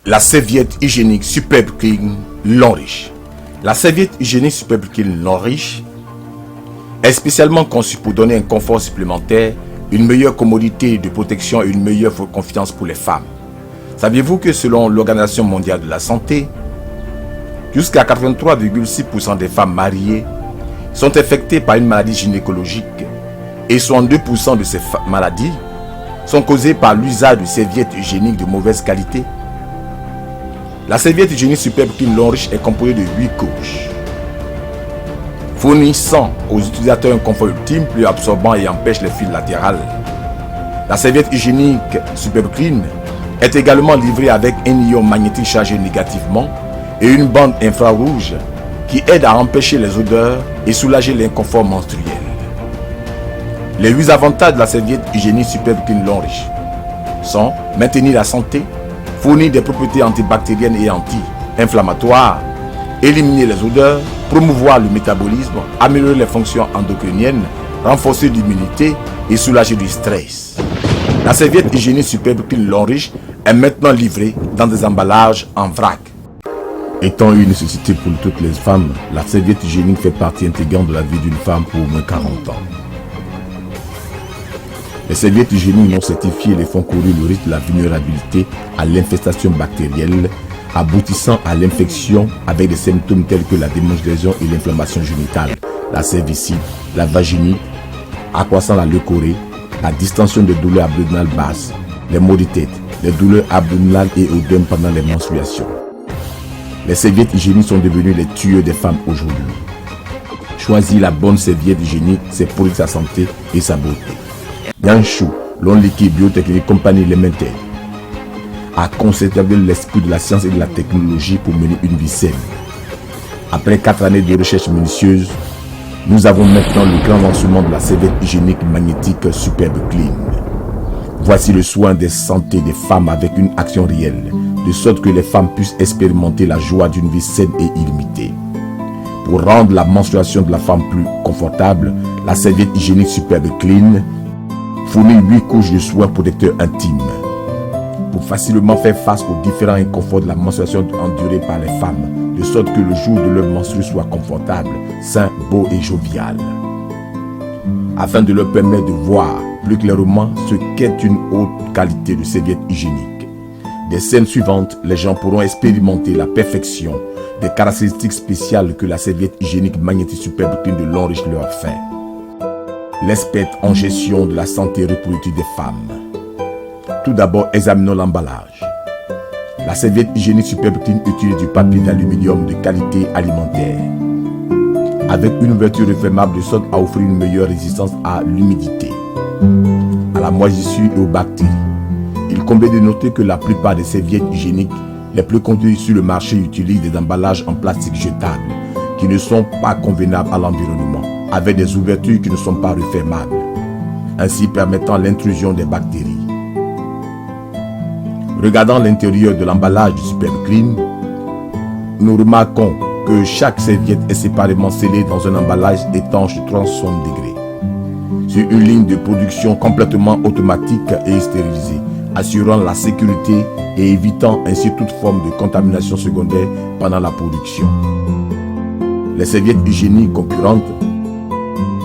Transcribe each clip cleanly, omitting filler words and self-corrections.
La serviette hygiénique Superbe Clean L'Enriche. La serviette hygiénique Superbe Clean L'Enriche est spécialement conçue pour donner un confort supplémentaire, une meilleure commodité de protection et une meilleure confiance pour les femmes. Saviez-vous que selon l'Organisation mondiale de la santé, jusqu'à 83,6% des femmes mariées sont infectées par une maladie gynécologique et 62% de ces maladies sont causées par l'usage de serviettes hygiéniques de mauvaise qualité? La serviette hygiénique Superbe Clean L'Enriche est composée de 8 couches, fournissant aux utilisateurs un confort ultime, plus absorbant et empêche les fils latérales. La serviette hygiénique Superbe Clean est également livrée avec un ion magnétique chargé négativement et une bande infrarouge qui aide à empêcher les odeurs et soulager l'inconfort menstruel. Les 8 avantages de la serviette hygiénique Superbe Clean L'Enriche sont: maintenir la santé, fournir des propriétés antibactériennes et anti-inflammatoires, éliminer les odeurs, promouvoir le métabolisme, améliorer les fonctions endocriniennes, renforcer l'immunité et soulager du stress. La serviette hygiénique Superbe Clean L'Enriche est maintenant livrée dans des emballages en vrac. Étant une nécessité pour toutes les femmes, la serviette hygiénique fait partie intégrante de la vie d'une femme pour au moins 40 ans. Les serviettes hygiéniques non certifiées les font courir le risque de la vulnérabilité à l'infestation bactérienne, aboutissant à l'infection avec des symptômes tels que la démangeaison et l'inflammation génitale, la cervicite, la vaginite, accroissant la leucorrhée, la distension des douleurs abdominales basses, les maux de tête, les douleurs abdominales et œdèmes pendant les menstruations. Les serviettes hygiéniques sont devenues les tueurs des femmes aujourd'hui. Choisir la bonne serviette hygiénique, c'est pour sa santé et sa beauté. Yanshu, Lonliki Biotechnique Company Limited, a conservé l'esprit de la science et de la technologie pour mener une vie saine. Après 4 années de recherche minutieuse, nous avons maintenant le grand lancement de la serviette hygiénique magnétique Superbe Clean. Voici le soin des santé des femmes avec une action réelle, de sorte que les femmes puissent expérimenter la joie d'une vie saine et illimitée. Pour rendre la menstruation de la femme plus confortable, la serviette hygiénique Superbe Clean fournit 8 couches de soins protecteurs intimes pour facilement faire face aux différents inconforts de la menstruation endurée par les femmes, de sorte que le jour de leur menstru soit confortable, sain, beau et jovial. Afin de leur permettre de voir plus clairement ce qu'est une haute qualité de serviette hygiénique. Des scènes suivantes, les gens pourront expérimenter la perfection des caractéristiques spéciales que la serviette hygiénique magnétique Superbe Clean de L'Enriche leur fait. L'expert en gestion de la santé reproductive des femmes. Tout d'abord, examinons l'emballage. La serviette hygiénique Superbe Clean utilise du papier d'aluminium de qualité alimentaire, avec une ouverture refermable de sorte à offrir une meilleure résistance à l'humidité, à la moisissure et aux bactéries. Il convient de noter que la plupart des serviettes hygiéniques les plus connues sur le marché utilisent des emballages en plastique jetable qui ne sont pas convenables à l'environnement, avec des ouvertures qui ne sont pas refermables, ainsi permettant l'intrusion des bactéries. Regardant l'intérieur de l'emballage du Superbe Clean, nous remarquons que chaque serviette est séparément scellée dans un emballage étanche de 360 degrés, sur une ligne de production complètement automatique et stérilisée, assurant la sécurité et évitant ainsi toute forme de contamination secondaire pendant la production. Les serviettes hygiéniques concurrentes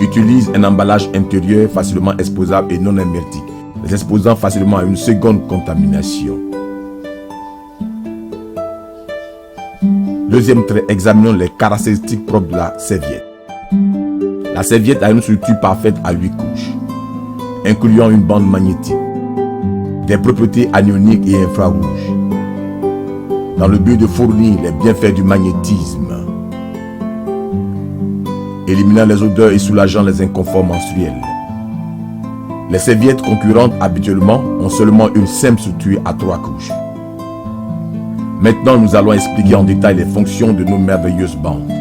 utilisent un emballage intérieur facilement exposable et non hermétique, les exposant facilement à une seconde contamination. Deuxième trait, examinons les caractéristiques propres de la serviette. La serviette a une structure parfaite à 8 couches, incluant une bande magnétique, des propriétés anioniques et infrarouges, dans le but de fournir les bienfaits du magnétisme, éliminant les odeurs et soulageant les inconforts menstruels. Les serviettes concurrentes habituellement ont seulement une simple structure à 3 couches. Maintenant, nous allons expliquer en détail les fonctions de nos merveilleuses bandes.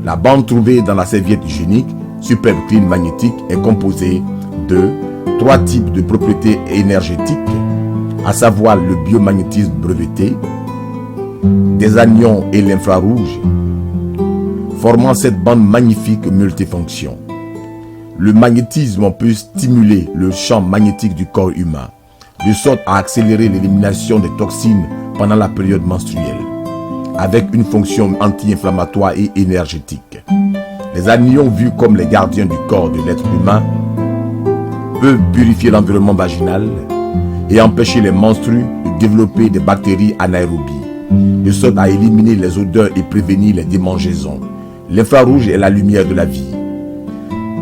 La bande trouvée dans la serviette hygiénique Superbe Clean magnétique est composée de 3 types de propriétés énergétiques, à savoir le biomagnétisme breveté, des anions et l'infrarouge, formant cette bande magnifique multifonction. Le magnétisme peut stimuler le champ magnétique du corps humain, de sorte à accélérer l'élimination des toxines pendant la période menstruelle, avec une fonction anti-inflammatoire et énergétique. Les anions, vus comme les gardiens du corps de l'être humain, peuvent purifier l'environnement vaginal et empêcher les menstrues de développer des bactéries anaérobies, de sorte à éliminer les odeurs et prévenir les démangeaisons. L'infrarouge est la lumière de la vie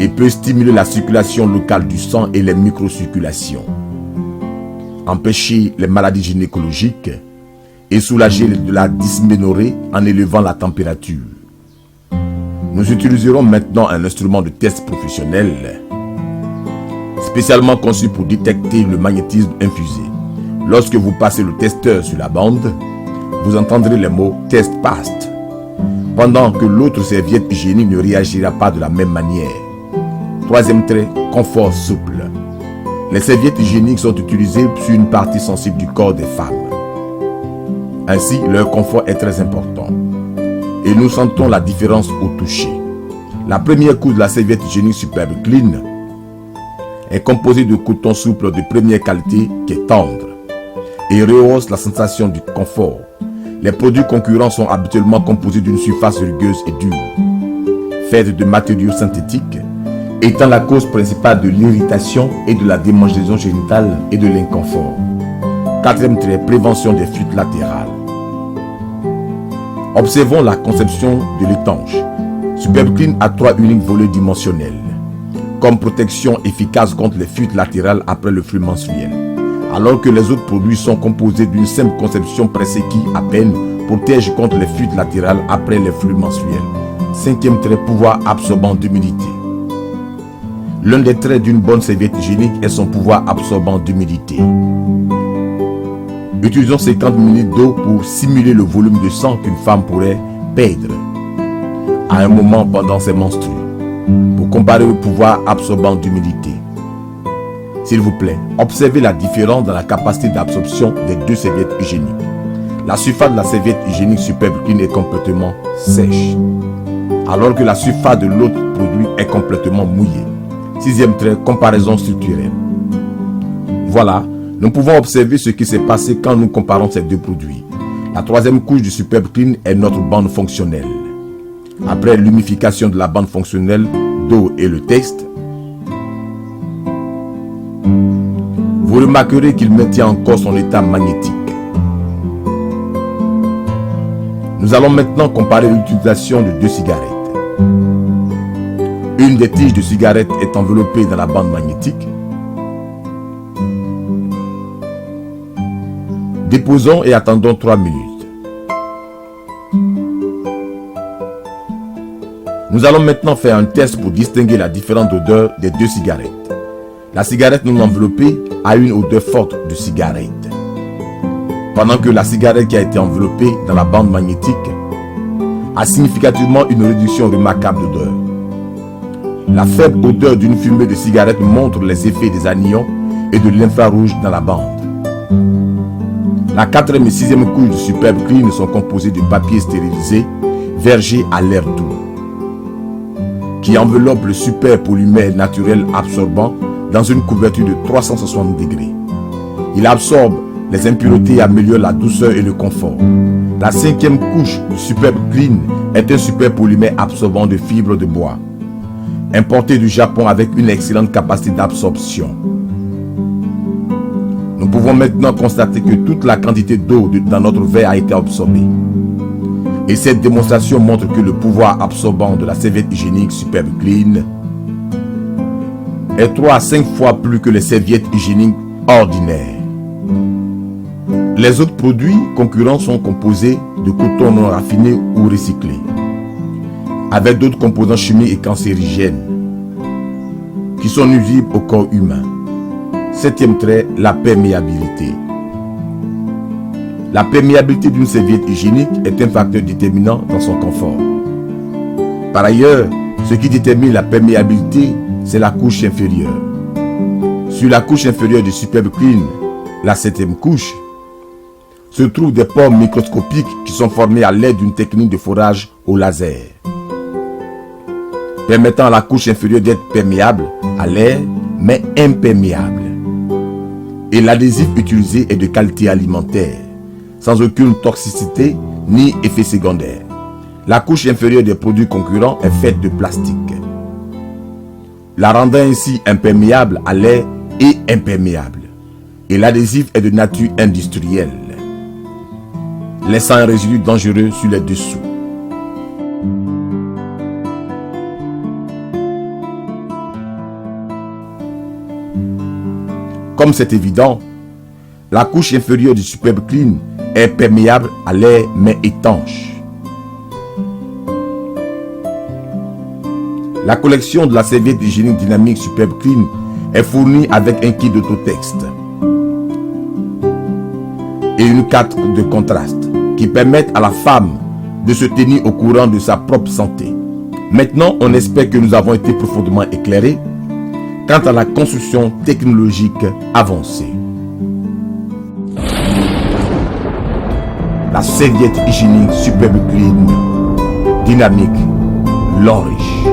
et peut stimuler la circulation locale du sang et les microcirculations, empêcher les maladies gynécologiques et soulager de la dysménorrhée en élevant la température. Nous utiliserons maintenant un instrument de test professionnel spécialement conçu pour détecter le magnétisme infusé. Lorsque vous passez le testeur sur la bande, vous entendrez les mots « test passed » pendant que l'autre serviette hygiénique ne réagira pas de la même manière. Troisième trait, confort souple. Les serviettes hygiéniques sont utilisées sur une partie sensible du corps des femmes. Ainsi, leur confort est très important. Et nous sentons la différence au toucher. La première couche de la serviette hygiénique Superbe Clean est composée de coton souple de première qualité qui est tendre et rehausse la sensation du confort. Les produits concurrents sont habituellement composés d'une surface rugueuse et dure, faite de matériaux synthétiques, étant la cause principale de l'irritation et de la démangeaison génitale et de l'inconfort. Quatrième trait, prévention des fuites latérales. Observons la conception de l'étanche. Superbe Clean a 3 uniques volets dimensionnels, comme protection efficace contre les fuites latérales après le flux menstruel, alors que les autres produits sont composés d'une simple conception pressée qui, à peine, protège contre les fuites latérales après les flux menstruels. Cinquième trait, pouvoir absorbant d'humidité. L'un des traits d'une bonne serviette hygiénique est son pouvoir absorbant d'humidité. Utilisons 50 ml d'eau pour simuler le volume de sang qu'une femme pourrait perdre à un moment pendant ses menstrues, pour comparer le pouvoir absorbant d'humidité. S'il vous plaît, observez la différence dans la capacité d'absorption des deux serviettes hygiéniques. La surface de la serviette hygiénique Superbe Clean est complètement sèche, alors que la surface de l'autre produit est complètement mouillée. Sixième trait, comparaison structurelle. Voilà, nous pouvons observer ce qui s'est passé quand nous comparons ces deux produits. La troisième couche du Superbe Clean est notre bande fonctionnelle. Après l'humification de la bande fonctionnelle d'eau et le texte, vous remarquerez qu'il maintient encore son état magnétique. Nous allons maintenant comparer l'utilisation de deux cigarettes. Une des tiges de cigarette est enveloppée dans la bande magnétique. Déposons et attendons 3 minutes. Nous allons maintenant faire un test pour distinguer la différence d'odeur des deux cigarettes. La cigarette non enveloppée a une odeur forte de cigarette, pendant que la cigarette qui a été enveloppée dans la bande magnétique a significativement une réduction remarquable d'odeur. La faible odeur d'une fumée de cigarette montre les effets des anions et de l'infrarouge dans la bande. La 4e et 6e couche du Superbe Clean sont composées de papier stérilisé vergé à l'air doux, qui enveloppe le super polymère naturel absorbant dans une couverture de 360 degrés. Il absorbe les impuretés et améliore la douceur et le confort. La 5e couche du Superbe Clean est un super polymère absorbant de fibres de bois, importé du Japon avec une excellente capacité d'absorption. Nous pouvons maintenant constater que toute la quantité d'eau dans notre verre a été absorbée. Et cette démonstration montre que le pouvoir absorbant de la serviette hygiénique Superbe Clean est 3 à 5 fois plus que les serviettes hygiéniques ordinaires. Les autres produits concurrents sont composés de coton non raffiné ou recyclé, avec d'autres composants chimiques et cancérigènes qui sont nuisibles au corps humain. 7e trait, la perméabilité. La perméabilité d'une serviette hygiénique est un facteur déterminant dans son confort. Par ailleurs, ce qui détermine la perméabilité, c'est la couche inférieure. Sur la couche inférieure du Superbe Clean, la 7e couche, se trouvent des pores microscopiques qui sont formés à l'aide d'une technique de forage au laser, permettant à la couche inférieure d'être perméable à l'air, mais imperméable. Et l'adhésif utilisé est de qualité alimentaire, sans aucune toxicité ni effet secondaire. La couche inférieure des produits concurrents est faite de plastique, la rendant ainsi imperméable à l'air et imperméable. Et l'adhésif est de nature industrielle, laissant un résidu dangereux sur les dessous. Comme c'est évident, la couche inférieure du Superbe Clean est perméable à l'air mais étanche. La collection de la serviette hygiénique dynamique Superbe Clean est fournie avec un kit d'autotexte et une carte de contraste qui permettent à la femme de se tenir au courant de sa propre santé. Maintenant, on espère que nous avons été profondément éclairés quant à la construction technologique avancée. La serviette hygiénique Superbe Clean dynamique L'Enriche.